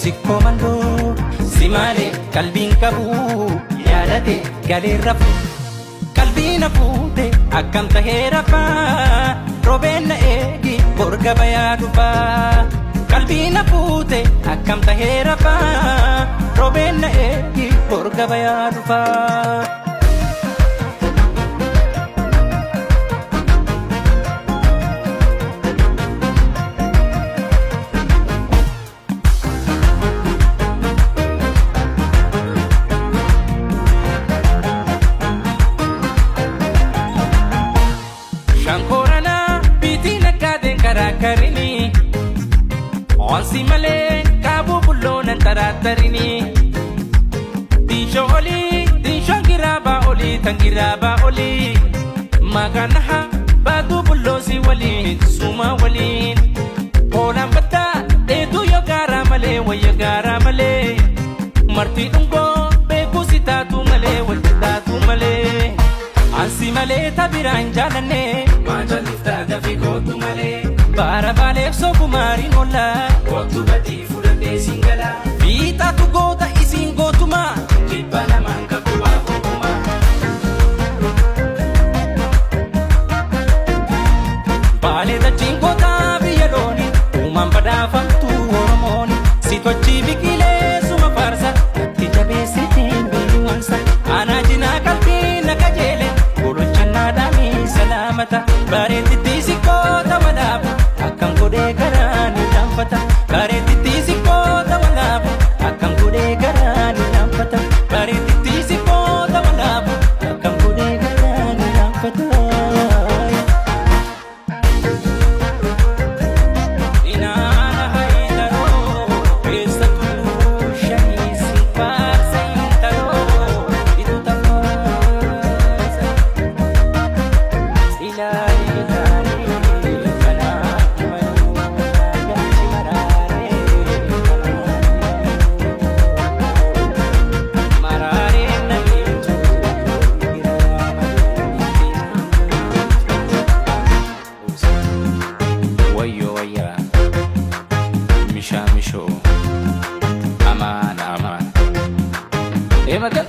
sikkoo mandoo si malee qalbiin qabu yaadate galee rafu qalbii na fuute akkam tahee rafaa roobeen na eegi borga bayaa dhufaa qalbii na fuute akkam tahee rafaa roobeen na eegi borga bayaa dhufaa. Shankorana biti naggaadeen karaakarini onsi malee kaabuu bulloonan taraatarini diishoo olii diishoon giraabaa olii tan giraabaa olii magaanaha baaduu bulloosi waliin suuma waliin oolaan baddaa dheetuu yoo gaaraa malee wayya gaaraa malee martii dhungoo beekuu si taatu malee wajji taatu malee. Ansi malee tabiraan jaalanne maajaliif taagafi kootu malee baara baaleef sookumaariin oolla kootu badii fudhadhee siin gala fiixaatu goota isiin gootuma jibba namaan qabu waa gootuma. Baalee dachiin gootaa biyya looni uumaan badhaafamtu Oromooni si tochii biqilee suma faarsa itti jabeessitiin biyyi wansa anaa jinaa qalbii na qajeele. Salamata bareedditi sikkoota walaabu akkam godhee garaa ni dhaanfata bareedditi sikkoota walaabu akkam godhee garaa ni dhaanfata bareedditi sikkoota walaabu akkam godhee garaa ni dhaanfata. Misha misho aman aman. Makan